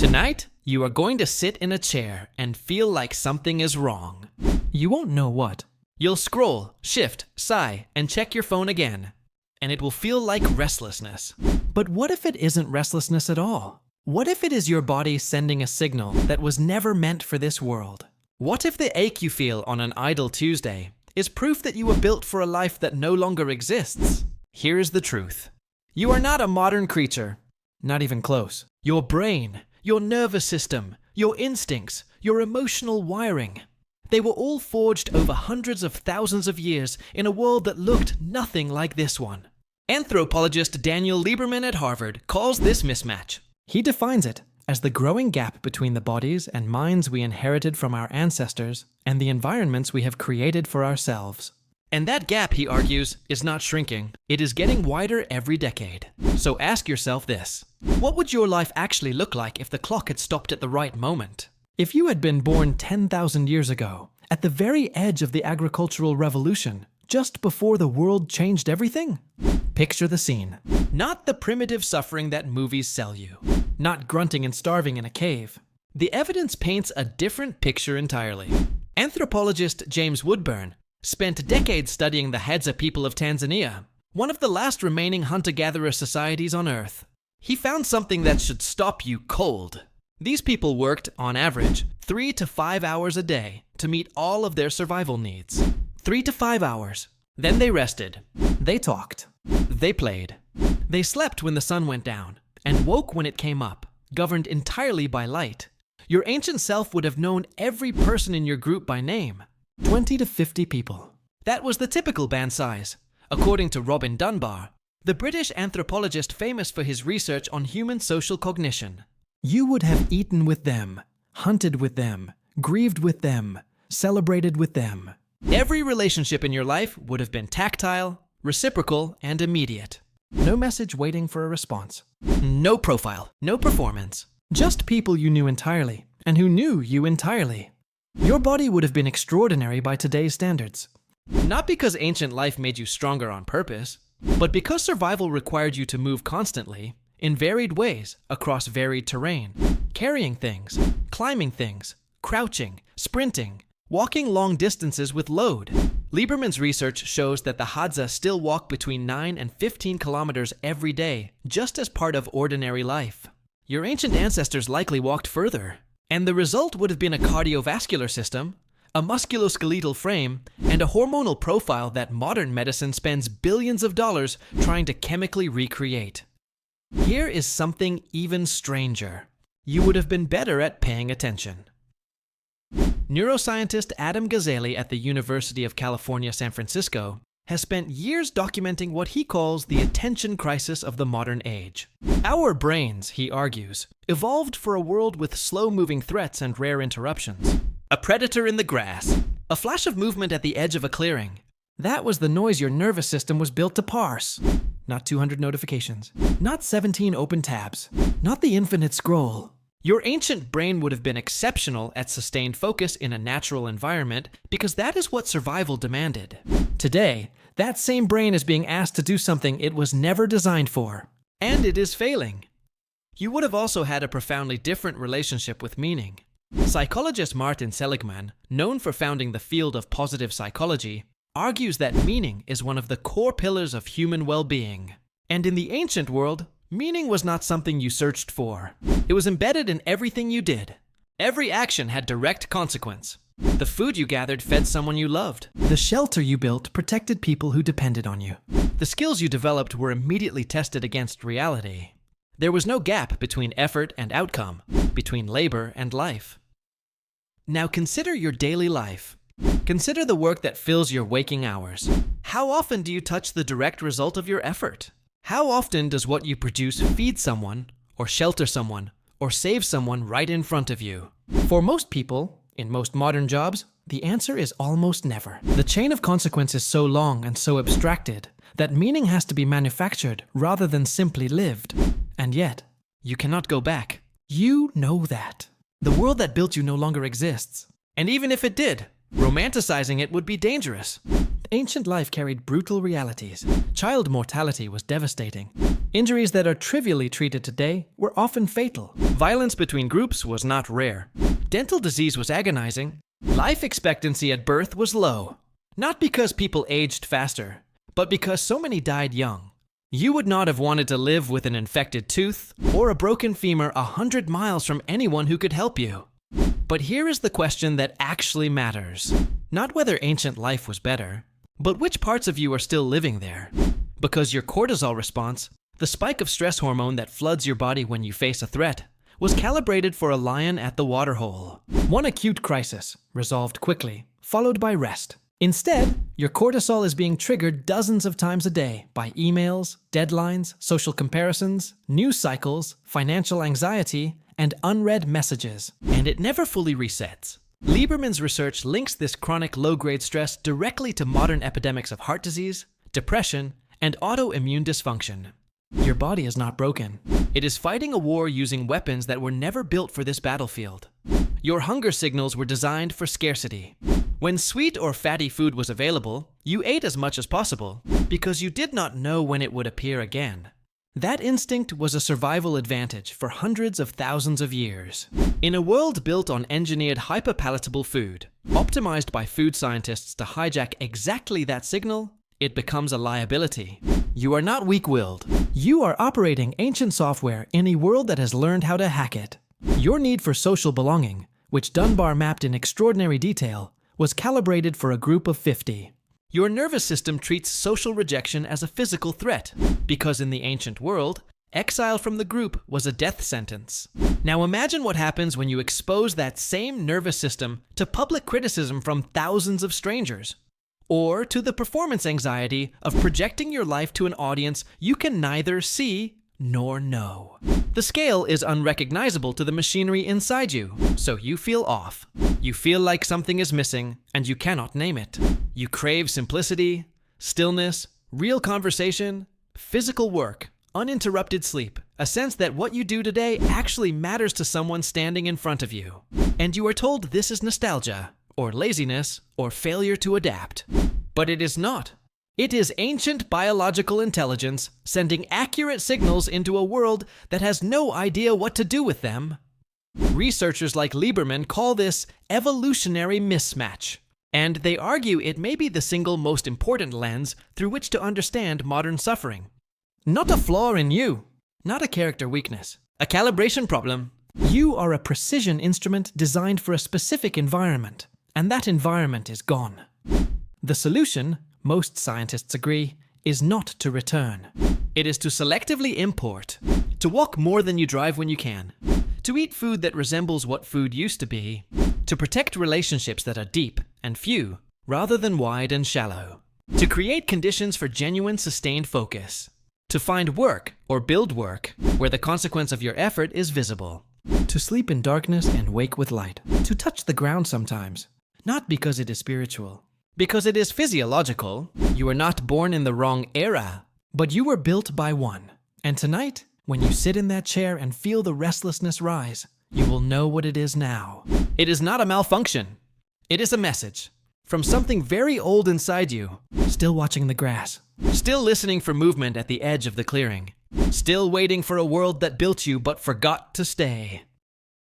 Tonight, you are going to sit in a chair and feel like something is wrong. You won't know what. You'll scroll, shift, sigh, and check your phone again. And it will feel like restlessness. But what if it isn't restlessness at all? What if it is your body sending a signal that was never meant for this world? What if the ache you feel on an idle Tuesday is proof that you were built for a life that no longer exists? Here's the truth. You are not a modern creature. Not even close. Your brain, your nervous system, your instincts, your emotional wiring. They were all forged over hundreds of thousands of years in a world that looked nothing like this one. Anthropologist Daniel Lieberman at Harvard calls this mismatch. He defines it as the growing gap between the bodies and minds we inherited from our ancestors and the environments we have created for ourselves. And that gap, he argues, is not shrinking. It is getting wider every decade. So ask yourself this. What would your life actually look like if the clock had stopped at the right moment? If you had been born 10,000 years ago, at the very edge of the agricultural revolution, just before the world changed everything? Picture the scene. Not the primitive suffering that movies sell you. Not grunting and starving in a cave. The evidence paints a different picture entirely. Anthropologist James Woodburn spent decades studying the Hadza people of Tanzania, one of the last remaining hunter-gatherer societies on Earth. He found something that should stop you cold. These people worked, on average, 3 to 5 hours a day to meet all of their survival needs. 3 to 5 hours. Then they rested. They talked. They played. They slept when the sun went down and woke when it came up, governed entirely by light. Your ancient self would have known every person in your group by name. 20 to 50 people. That was the typical band size. According to Robin Dunbar, the British anthropologist famous for his research on human social cognition. You would have eaten with them, hunted with them, grieved with them, celebrated with them. Every relationship in your life would have been tactile, reciprocal, and immediate. No message waiting for a response. No profile, no performance. Just people you knew entirely, and who knew you entirely. Your body would have been extraordinary by today's standards. Not because ancient life made you stronger on purpose, but because survival required you to move constantly, in varied ways, across varied terrain, carrying things, climbing things, crouching, sprinting, walking long distances with load. Lieberman's research shows that the Hadza still walk between 9 and 15 kilometers every day, just as part of ordinary life. Your ancient ancestors likely walked further, and the result would have been a cardiovascular system, a musculoskeletal frame, and a hormonal profile that modern medicine spends billions of dollars trying to chemically recreate. Here is something even stranger. You would have been better at paying attention. Neuroscientist Adam Gazzaley at the University of California, San Francisco, has spent years documenting what he calls the attention crisis of the modern age. Our brains, he argues, evolved for a world with slow-moving threats and rare interruptions. A predator in the grass, a flash of movement at the edge of a clearing. That was the noise your nervous system was built to parse. Not 200 notifications. Not 17 open tabs. Not the infinite scroll. Your ancient brain would have been exceptional at sustained focus in a natural environment because that is what survival demanded. Today, that same brain is being asked to do something it was never designed for. And it is failing. You would have also had a profoundly different relationship with meaning. Psychologist Martin Seligman, known for founding the field of positive psychology, argues that meaning is one of the core pillars of human well-being. And in the ancient world, meaning was not something you searched for. It was embedded in everything you did. Every action had direct consequence. The food you gathered fed someone you loved. The shelter you built protected people who depended on you. The skills you developed were immediately tested against reality. There was no gap between effort and outcome, between labor and life. Now consider your daily life. Consider the work that fills your waking hours. How often do you touch the direct result of your effort? How often does what you produce feed someone, or shelter someone, or save someone right in front of you? For most people, in most modern jobs, the answer is almost never. The chain of consequence is so long and so abstracted that meaning has to be manufactured rather than simply lived. And yet, you cannot go back. You know that. The world that built you no longer exists. And even if it did, romanticizing it would be dangerous. Ancient life carried brutal realities. Child mortality was devastating. Injuries that are trivially treated today were often fatal. Violence between groups was not rare. Dental disease was agonizing. Life expectancy at birth was low. Not because people aged faster, but because so many died young. You would not have wanted to live with an infected tooth or a broken femur 100 miles from anyone who could help you. But here is the question that actually matters. Not whether ancient life was better, but which parts of you are still living there. Because your cortisol response, the spike of stress hormone that floods your body when you face a threat, was calibrated for a lion at the waterhole. One acute crisis, resolved quickly, followed by rest. Instead, your cortisol is being triggered dozens of times a day by emails, deadlines, social comparisons, news cycles, financial anxiety, and unread messages. And it never fully resets. Lieberman's research links this chronic low-grade stress directly to modern epidemics of heart disease, depression, and autoimmune dysfunction. Your body is not broken. It is fighting a war using weapons that were never built for this battlefield. Your hunger signals were designed for scarcity. When sweet or fatty food was available, you ate as much as possible because you did not know when it would appear again. That instinct was a survival advantage for hundreds of thousands of years. In a world built on engineered hyperpalatable food, optimized by food scientists to hijack exactly that signal, it becomes a liability. You are not weak-willed. You are operating ancient software in a world that has learned how to hack it. Your need for social belonging, which Dunbar mapped in extraordinary detail, was calibrated for a group of 50. Your nervous system treats social rejection as a physical threat, because in the ancient world, exile from the group was a death sentence. Now imagine what happens when you expose that same nervous system to public criticism from thousands of strangers, or to the performance anxiety of projecting your life to an audience you can neither see nor know. The scale is unrecognizable to the machinery inside you, so you feel off. You feel like something is missing, and you cannot name it. You crave simplicity, stillness, real conversation, physical work, uninterrupted sleep, a sense that what you do today actually matters to someone standing in front of you. And you are told this is nostalgia, or laziness, or failure to adapt. But it is not. It is ancient biological intelligence sending accurate signals into a world that has no idea what to do with them. Researchers like Lieberman call this evolutionary mismatch, and they argue it may be the single most important lens through which to understand modern suffering. Not a flaw in you, Not a character weakness, a calibration problem. You are a precision instrument designed for a specific environment, and that environment is gone. The solution, most scientists agree, is not to return. It is to selectively import, to walk more than you drive when you can, to eat food that resembles what food used to be, to protect relationships that are deep and few, rather than wide and shallow, to create conditions for genuine sustained focus, to find work or build work where the consequence of your effort is visible, to sleep in darkness and wake with light, to touch the ground sometimes, not because it is spiritual, because it is physiological. You were not born in the wrong era, but you were built by one. And tonight, when you sit in that chair and feel the restlessness rise, you will know what it is now. It is not a malfunction. It is a message from something very old inside you. Still watching the grass. Still listening for movement at the edge of the clearing. Still waiting for a world that built you but forgot to stay.